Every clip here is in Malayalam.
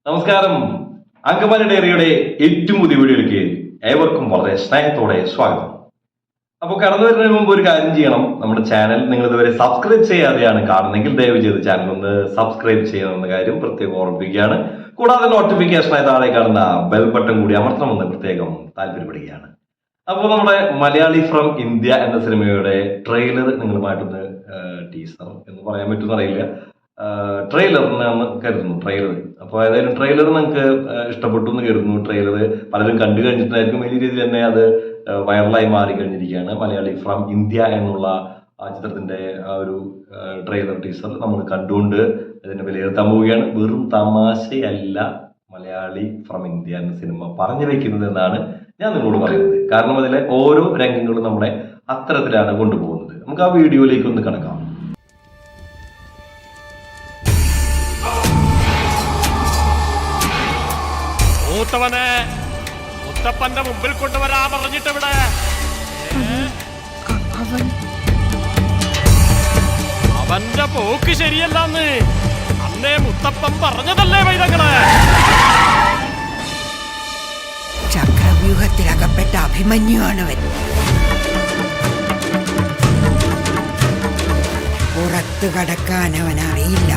നമസ്കാരം. അങ്കമാലി ഡയറിയുടെ ഏറ്റവും പുതിയ വീഡിയോയിലേക്ക് ഏവർക്കും വളരെ സ്നേഹത്തോടെ സ്വാഗതം. അപ്പോൾ കടന്നു വരുന്നതിന് മുമ്പ് ഒരു കാര്യം ചെയ്യണം. നമ്മുടെ ചാനൽ നിങ്ങൾ ഇതുവരെ സബ്സ്ക്രൈബ് ചെയ്യാതെയാണ് കാണുന്നെങ്കിൽ ദയവ് ചെയ്ത് ചാനൽ ഒന്ന് സബ്സ്ക്രൈബ് ചെയ്യണമെന്ന കാര്യം പ്രത്യേകം ഓർമ്മിപ്പിക്കുകയാണ്. കൂടാതെ നോട്ടിഫിക്കേഷനായി താഴെ കാണുന്ന ബെൽ ബട്ടൺ കൂടി അമർത്തണമെന്ന് പ്രത്യേകം താല്പര്യപ്പെടുകയാണ്. അപ്പോൾ നമ്മുടെ മലയാളി ഫ്രം ഇന്ത്യ എന്ന സിനിമയുടെ ട്രെയിലർ നിങ്ങളുമായിട്ടൊന്ന് ടീസർ എന്ന് പറയാൻ പറ്റുമെന്ന് അറിയില്ല, ട്രെയിലറിനാണ് കരുതുന്നു. ട്രെയിലർ അപ്പോൾ ഏതായാലും ട്രെയിലർ നിങ്ങൾക്ക് ഇഷ്ടപ്പെട്ടു എന്ന് കരുതുന്നു. ട്രെയിലർ പലരും കണ്ടു കഴിഞ്ഞിട്ടായിരിക്കും വലിയ രീതിയിൽ തന്നെ അത് വൈറലായി മാറിക്കഴിഞ്ഞിരിക്കുകയാണ്. മലയാളി ഫ്രം ഇന്ത്യ എന്നുള്ള ആ ചിത്രത്തിന്റെ ആ ഒരു ട്രെയിലർ ടീസർ നമ്മൾ കണ്ടുകൊണ്ട് ഇതിനെ വിലയിരുത്താൻ പോവുകയാണ്. വെറും തമാശയല്ല മലയാളി ഫ്രം ഇന്ത്യ എന്ന സിനിമ പറഞ്ഞു വെക്കുന്നത് എന്നാണ് ഞാൻ നിങ്ങളോട് പറയുന്നത്. കാരണം അതിലെ ഓരോ രംഗങ്ങളും നമ്മളെ അത്തരത്തിലാണ് കൊണ്ടുപോകുന്നത്. നമുക്ക് ആ വീഡിയോയിലേക്ക് ഒന്ന് കടക്കാം. മൂത്തവനെ മുത്തപ്പന്റെ മുമ്പിൽ കൊണ്ടുവരാ പറഞ്ഞിട്ട് ഇവിടെ അവന്റെ പോക്ക് ശരിയല്ലെന്ന് അന്നേ മുത്തപ്പൻ പറഞ്ഞതല്ലേ വൈദങ്ങളെ. ചക്രവ്യൂഹത്തിലകപ്പെട്ട അഭിമന്യുവാണവൻ. പുറത്തു കടക്കാൻ അവൻ അറിയില്ല.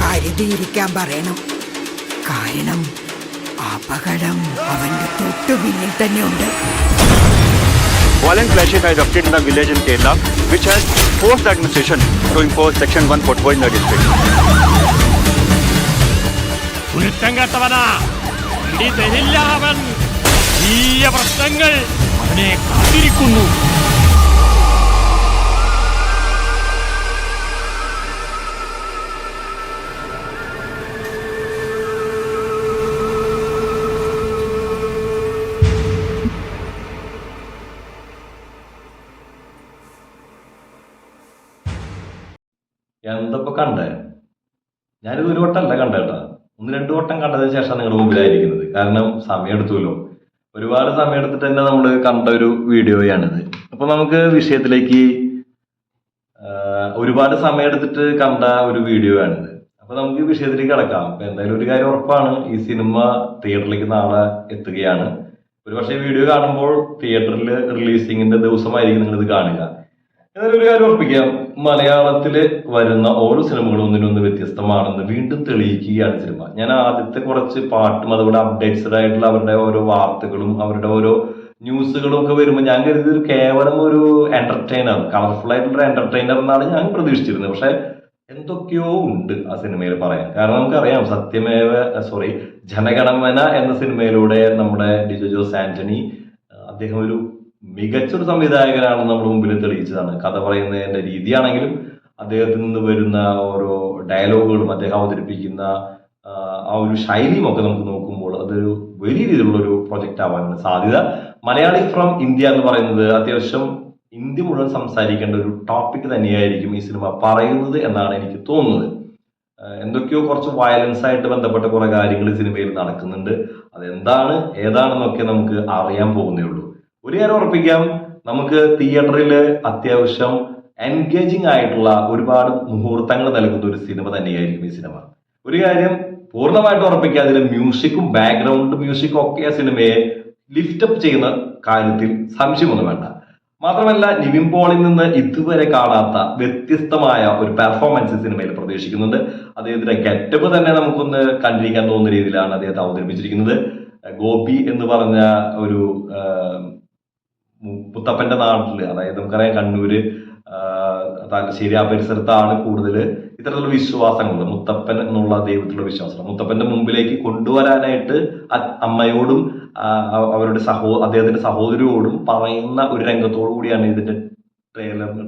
കരുതിയിരിക്കാൻ പറയണം. കാരണം അപകടം അവന്റെ തൊട്ടു പിന്നിൽ തന്നെ ഉണ്ട്. Violent clashes had erupted in the village in Kerala, which has forced the administration to impose Section 144 in the district. കുരുത്തം കേട്ടവനാ, ഇടി തരില്ല അവൻ. വലിയ പ്രശ്നങ്ങൾ അവനെ കാത്തിരിക്കുന്നു. എന്തൊക്കെ കണ്ടേ? ഞാനിത് ഒരു വട്ടമല്ല കണ്ടേട്ടാ, 1-2 വട്ടം കണ്ടതിന് ശേഷം നിങ്ങളുടെ മുമ്പിലായിരിക്കുന്നത്. കാരണം സമയം എടുത്തുല്ലോ, ഒരുപാട് സമയം എടുത്തിട്ട് തന്നെ നമ്മൾ കണ്ട ഒരു വീഡിയോയാണിത്. അപ്പൊ നമുക്ക് വിഷയത്തിലേക്ക്, ഒരുപാട് സമയം എടുത്തിട്ട് കണ്ട ഒരു വീഡിയോ ആണിത്. അപ്പൊ നമുക്ക് വിഷയത്തിലേക്ക് കടക്കാം. അപ്പൊ എന്തായാലും ഒരു കാര്യം ഉറപ്പാണ്, ഈ സിനിമ തിയേറ്ററിലേക്ക് നാളെ എത്തുകയാണ്. ഒരുപക്ഷെ വീഡിയോ കാണുമ്പോൾ തിയേറ്ററിൽ റിലീസിങ്ങിന്റെ ദിവസമായിരിക്കും നിങ്ങളിത് കാണുക. എന്നാലും ഒരു കാര്യം ഉറപ്പിക്കാം, മലയാളത്തില് വരുന്ന ഓരോ സിനിമകളും ഒന്നിനൊന്ന് വ്യത്യസ്തമാണെന്ന് വീണ്ടും തെളിയിക്കുകയാണ് സിനിമ. ഞാൻ ആദ്യത്തെ കുറച്ച് പാട്ടും അതുപോലെ അപ്ഡേറ്റ്സ്ഡ് ആയിട്ടുള്ള അവരുടെ ഓരോ വാർത്തകളും അവരുടെ ഓരോ ന്യൂസുകളും ഒക്കെ വരുമ്പോൾ ഞാൻ കരുതിയത് കേവലം ഒരു എന്റർടൈനർ, കളർഫുൾ ആയിട്ടുള്ള എന്റർടൈനർ എന്നാണ് ഞാൻ പ്രതീക്ഷിച്ചിരുന്നത്. പക്ഷെ എന്തൊക്കെയോ ഉണ്ട് ആ സിനിമയിൽ പറയാൻ. കാരണം നമുക്കറിയാം, ജനഗണമന എന്ന സിനിമയിലൂടെ നമ്മുടെ ഡിജോ ജോസ് ആന്റണി അദ്ദേഹം ഒരു മികച്ചൊരു സംവിധായകനാണ് നമ്മുടെ മുമ്പിൽ തെളിയിച്ചതാണ്. കഥ പറയുന്നതിന്റെ രീതിയാണെങ്കിലും അദ്ദേഹത്തിൽ നിന്ന് വരുന്ന ഓരോ ഡയലോഗുകളും അദ്ദേഹം അവതരിപ്പിക്കുന്ന ആ ഒരു ശൈലിയും ഒക്കെ നമുക്ക് നോക്കുമ്പോൾ അതൊരു വലിയ രീതിയിലുള്ള ഒരു പ്രൊജക്റ്റ് ആവാനാണ് സാധ്യത. മലയാളി ഫ്രം ഇന്ത്യ എന്ന് പറയുന്നത് അത്യാവശ്യം ഇന്ത്യ മുഴുവൻ സംസാരിക്കേണ്ട ഒരു ടോപ്പിക് തന്നെയായിരിക്കും ഈ സിനിമ പറയുന്നത് എന്നാണ് എനിക്ക് തോന്നുന്നത്. എന്തൊക്കെയോ കുറച്ച് വയലൻസ് ആയിട്ട് ബന്ധപ്പെട്ട കുറെ കാര്യങ്ങൾ ഈ സിനിമയിൽ നടക്കുന്നുണ്ട്. അതെന്താണ് ഏതാണെന്നൊക്കെ നമുക്ക് അറിയാൻ പോകുന്നേ ഉള്ളൂ. ഒരു കാര്യം ഉറപ്പിക്കാം, നമുക്ക് തിയേറ്ററിൽ അത്യാവശ്യം എൻഗേജിങ് ആയിട്ടുള്ള ഒരുപാട് മുഹൂർത്തങ്ങൾ നൽകുന്ന ഒരു സിനിമ തന്നെയായിരിക്കും ഈ സിനിമ. ഒരു കാര്യം പൂർണ്ണമായിട്ട് ഉറപ്പിക്കാം, അതിലെ മ്യൂസിക്കും ബാക്ക്ഗ്രൗണ്ട് മ്യൂസിക്കും ഒക്കെ ആ സിനിമയെ ലിഫ്റ്റപ്പ് ചെയ്യുന്ന കാര്യത്തിൽ സംശയമൊന്നും വേണ്ട. മാത്രമല്ല, നിവിൻ പോളിൽ നിന്ന് ഇതുവരെ കാണാത്ത വ്യത്യസ്തമായ ഒരു പെർഫോമൻസ് സിനിമയിൽ പ്രതീക്ഷിക്കുന്നുണ്ട്. അദ്ദേഹത്തിന്റെ ഗെറ്റപ്പ് തന്നെ നമുക്കൊന്ന് കണ്ടിരിക്കാൻ തോന്നുന്ന രീതിയിലാണ് അദ്ദേഹത്തെ അവതരിപ്പിച്ചിരിക്കുന്നത്. ഗോപി എന്ന് പറഞ്ഞ ഒരു മുത്തപ്പന്റെ നാട്ടില്, അതായത് നമുക്കറിയാം കണ്ണൂര്, തലശ്ശേരി ആ പരിസരത്താണ് കൂടുതൽ ഇത്തരത്തിലുള്ള വിശ്വാസങ്ങൾ. മുത്തപ്പൻ എന്നുള്ള ദൈവത്തിലുള്ള വിശ്വാസം മുത്തപ്പന്റെ മുമ്പിലേക്ക് കൊണ്ടുവരാനായിട്ട് അമ്മയോടും അവരുടെ അദ്ദേഹത്തിന്റെ സഹോദരിയോടും പറയുന്ന ഒരു രംഗത്തോടു കൂടിയാണ് ഇതിന്റെ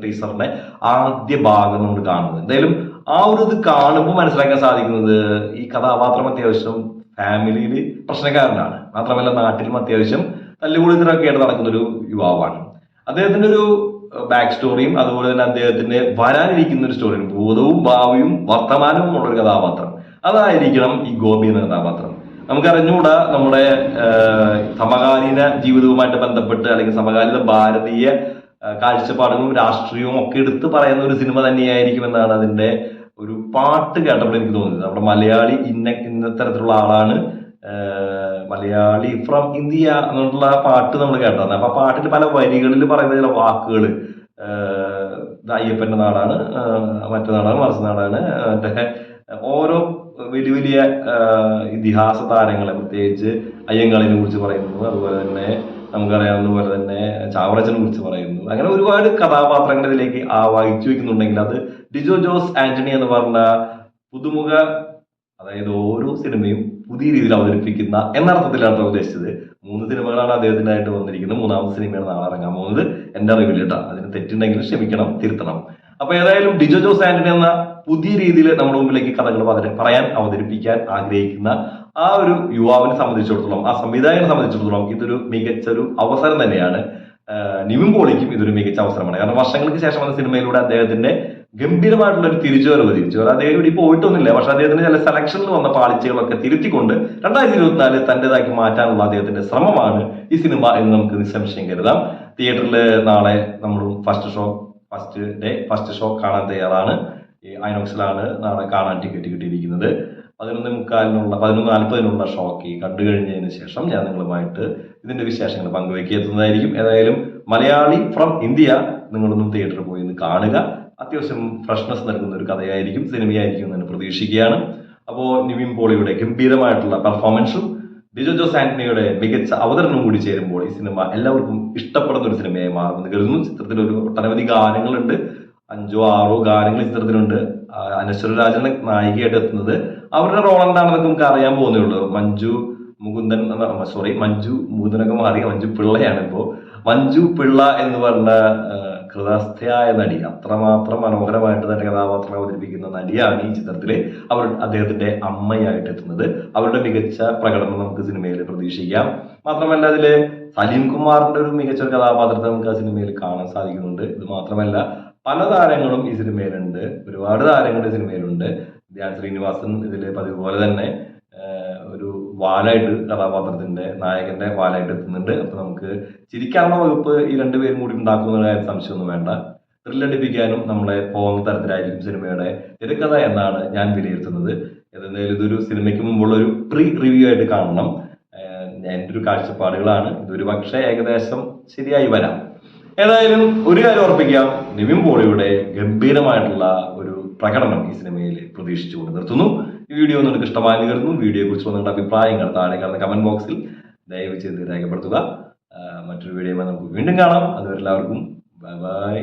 ടീസറിന്റെ ആദ്യ ഭാഗം നമ്മൾ കാണുന്നത്. എന്തായാലും ആ ഒരു ഇത് കാണുമ്പോൾ മനസ്സിലാക്കാൻ സാധിക്കുന്നത്, ഈ കഥാപാത്രം അത്യാവശ്യം ഫാമിലിയിൽ പ്രശ്നക്കാരനാണ്. മാത്രമല്ല നാട്ടിലും അത്യാവശ്യം തല്ലുകൂടുതലൊക്കെ ആയിട്ട് നടക്കുന്ന ഒരു യുവാവാണ്. അദ്ദേഹത്തിന്റെ ഒരു ബാക്ക് സ്റ്റോറിയും അതുപോലെ തന്നെ അദ്ദേഹത്തിന്റെ വരാനിരിക്കുന്ന ഒരു സ്റ്റോറിയും, ഭൂതവും ഭാവിയും വർത്തമാനവും ഉള്ള ഒരു കഥാപാത്രം, അതായിരിക്കണം ഈ ഗോപി എന്ന കഥാപാത്രം. നമുക്കറിഞ്ഞുകൂടാ, നമ്മുടെ സമകാലീന ജീവിതവുമായിട്ട് ബന്ധപ്പെട്ട് അല്ലെങ്കിൽ സമകാലീന ഭാരതീയ കാഴ്ചപ്പാടുകളും രാഷ്ട്രീയവും ഒക്കെ എടുത്ത് പറയുന്ന ഒരു സിനിമ തന്നെയായിരിക്കും എന്നാണ് അതിന്റെ ഒരു പാട്ട് കേട്ടപ്പോൾ എനിക്ക് തോന്നുന്നത്. നമ്മുടെ മലയാളി ഇന്നത്തരത്തിലുള്ള ആളാണ്, മലയാളി ഫ്രം ഇന്ത്യ എന്നുള്ള പാട്ട് നമ്മൾ കേട്ടതാണ്. അപ്പൊ ആ പാട്ടിൽ പല വരികളിൽ പറയുന്ന ചില വാക്കുകൾ, അയ്യപ്പന്റെ നാടാണ്, മറ്റു നാടാണ്, മറിച്ച നാടാണ്, മറ്റേ ഓരോ വലിയ വലിയ ഇതിഹാസ താരങ്ങളെ, പ്രത്യേകിച്ച് അയ്യങ്കാളിനെ കുറിച്ച് പറയുന്നു, അതുപോലെ തന്നെ നമുക്കറിയാവുന്ന പോലെ തന്നെ ചാവറച്ചനെ കുറിച്ച് പറയുന്നു. അങ്ങനെ ഒരുപാട് കഥാപാത്രങ്ങൾ ഇതിലേക്ക് ആവാഹിച്ചു വെക്കുന്നുണ്ടെങ്കിൽ അത് ഡിജോ ജോസ് ആന്റണി എന്ന് പറഞ്ഞ പുതുമുഖ, അതായത് ഓരോ സിനിമയും പുതിയ രീതിയിൽ അവതരിപ്പിക്കുന്ന എന്നർത്ഥത്തിലാണ് ഉദ്ദേശിച്ചത്. 3 സിനിമകളാണ് അദ്ദേഹത്തിനായിട്ട് വന്നിരിക്കുന്നത്. 3ാമത്തെ സിനിമയാണ് നാളെ ഇറങ്ങാൻ പോകുന്നത്. എന്റെ അറിവിൽ കേട്ടോ, അതിന് തെറ്റുണ്ടെങ്കിൽ ക്ഷമിക്കണം, തിരുത്തണം. അപ്പൊ ഏതായാലും ഡിജോ ജോസ് ആന്റണി എന്ന പുതിയ രീതിയിൽ നമ്മുടെ മുമ്പിലേക്ക് കഥകൾ അവതരിപ്പിക്കാൻ ആഗ്രഹിക്കുന്ന ആ ഒരു യുവാവിനെ സംബന്ധിച്ചിടത്തോളം, ആ സംവിധായകനെ സംബന്ധിച്ചിടത്തോളം ഇതൊരു മികച്ചൊരു അവസരം തന്നെയാണ്. നിവിൻ പോളിക്കും ഇതൊരു മികച്ച അവസരമാണ്. കാരണം വർഷങ്ങൾക്ക് ശേഷം വന്ന സിനിമയിലൂടെ അദ്ദേഹത്തിന്റെ ഗംഭീരമായിട്ടുള്ള ഒരു തിരിച്ചുവരവ് അദ്ദേഹം ഇവിടെ പോയിട്ടൊന്നുമില്ല. പക്ഷെ അദ്ദേഹത്തിന് ചില സെലക്ഷനിൽ വന്ന പാളിച്ചകളൊക്കെ തിരുത്തിക്കൊണ്ട് 2024 തന്റേതാക്കി മാറ്റാനുള്ള അദ്ദേഹത്തിന്റെ ശ്രമമാണ് ഈ സിനിമ എന്ന് നമുക്ക് നിസ്സംശയം കരുതാം. തിയേറ്ററിൽ നാളെ നമ്മളും ഫസ്റ്റ് ഷോ കാണാൻ തയ്യാറാണ്. ഈ ഐനോക്സിലാണ് നാളെ കാണാൻ ടിക്കറ്റ് കിട്ടിയിരിക്കുന്നത്. 11:40 ഷോക്ക് കണ്ടു കഴിഞ്ഞതിന് ശേഷം ഞാൻ നിങ്ങളുമായിട്ട് ഇതിന്റെ വിശേഷങ്ങൾ പങ്കുവെക്കെത്തുന്നതായിരിക്കും. ഏതായാലും മലയാളി ഫ്രം ഇന്ത്യ നിങ്ങളൊന്നും തിയേറ്ററിൽ പോയി ഒന്ന് കാണുക. അത്യാവശ്യം ഫ്രഷ്നെസ് നൽകുന്ന ഒരു കഥയായിരിക്കും, സിനിമയായിരിക്കും എന്ന് പ്രതീക്ഷിക്കുകയാണ്. അപ്പോൾ നിവിൻ പോളിയുടെ ഗംഭീരമായിട്ടുള്ള പെർഫോമൻസും ഡിജോ ജോസ് ആന്റണിയുടെ മികച്ച അവതരണവും കൂടി ചേരുമ്പോൾ ഈ സിനിമ എല്ലാവർക്കും ഇഷ്ടപ്പെടുന്ന ഒരു സിനിമയായി മാറുമെന്ന് കരുതുന്നു. ചിത്രത്തിൽ ഒരു ഒട്ടനവധി ഗാനങ്ങളുണ്ട്, 5-6 ഗാനങ്ങൾ ചിത്രത്തിലുണ്ട്. അനശ്വര രാജനെ നായികയായിട്ട് എത്തുന്നത് അവരുടെ റോൾ എന്താണെന്നൊക്കെ നമുക്ക് അറിയാൻ പോകുന്നേ ഉള്ളൂ. മഞ്ജു മുകുന്ദനൊക്കെ മാറി മഞ്ജു പിള്ളയാണ് ഇപ്പോ. മഞ്ജു പിള്ള എന്ന് പറഞ്ഞ ഹൃദയസ്ഥയായ നടി, അത്രമാത്രം മനോഹരമായിട്ട് തന്നെ കഥാപാത്രം അവതരിപ്പിക്കുന്ന നടിയാണ് ഈ ചിത്രത്തില് അദ്ദേഹത്തിന്റെ അമ്മയായിട്ട് എത്തുന്നത്. അവരുടെ മികച്ച പ്രകടനം നമുക്ക് സിനിമയിൽ പ്രതീക്ഷിക്കാം. മാത്രമല്ല അതില് സലീം കുമാറിന്റെ ഒരു മികച്ച ഒരു കഥാപാത്രത്തെ നമുക്ക് ആ സിനിമയിൽ കാണാൻ സാധിക്കുന്നുണ്ട്. ഇത് മാത്രമല്ല പല താരങ്ങളും ഈ സിനിമയിലുണ്ട്, ഒരുപാട് താരങ്ങൾ ഈ സിനിമയിലുണ്ട്. ധ്യാൻ ശ്രീനിവാസൻ ഇതില് പതിവ് പോലെ തന്നെ ഒരു വാലായിട്ട് കഥാപാത്രത്തിന്റെ നായകന്റെ വാലായിട്ട് എത്തുന്നുണ്ട്. അപ്പൊ നമുക്ക് ചിരിക്കാനുള്ള വകുപ്പ് ഈ 2 പേരും കൂടി ഉണ്ടാക്കുന്ന കാര്യം സംശയമൊന്നും വേണ്ട. ത്രില്ലടിപ്പിക്കാനും നമ്മളെ പോകുന്ന തരത്തിലായിരിക്കും സിനിമയുടെ തിരക്കഥ എന്നാണ് ഞാൻ വിലയിരുത്തുന്നത്. എന്തായാലും ഇതൊരു സിനിമയ്ക്ക് മുമ്പുള്ള ഒരു പ്രീ റിവ്യൂ ആയിട്ട് കാണണം. എൻ്റെ ഒരു കാഴ്ചപ്പാടുകളാണ്. ഇതൊരു പക്ഷേ ഏകദേശം ശരിയായി വരാം. ഏതായാലും ഒരു കാര്യം ഓർപ്പിക്കാം, നിവിൻ പോളിയുടെ ഗംഭീരമായിട്ടുള്ള ഒരു പ്രകടനം ഈ സിനിമയിൽ പ്രതീക്ഷിച്ചുകൊണ്ട് നിർത്തുന്നു. ഈ വീഡിയോ നിങ്ങൾക്ക് ഇഷ്ടമായി കരുതുന്നു. വീഡിയോയെ കുറിച്ചുള്ള നിങ്ങളുടെ അഭിപ്രായങ്ങൾ താഴെ കാണുന്ന കമന്റ് ബോക്സിൽ ദയവ് ചെയ്ത് രേഖപ്പെടുത്തുക. മറ്റൊരു വീഡിയോയുമായി നമുക്ക് വീണ്ടും കാണാം. അതുവരെ എല്ലാവർക്കും ബൈ ബൈ.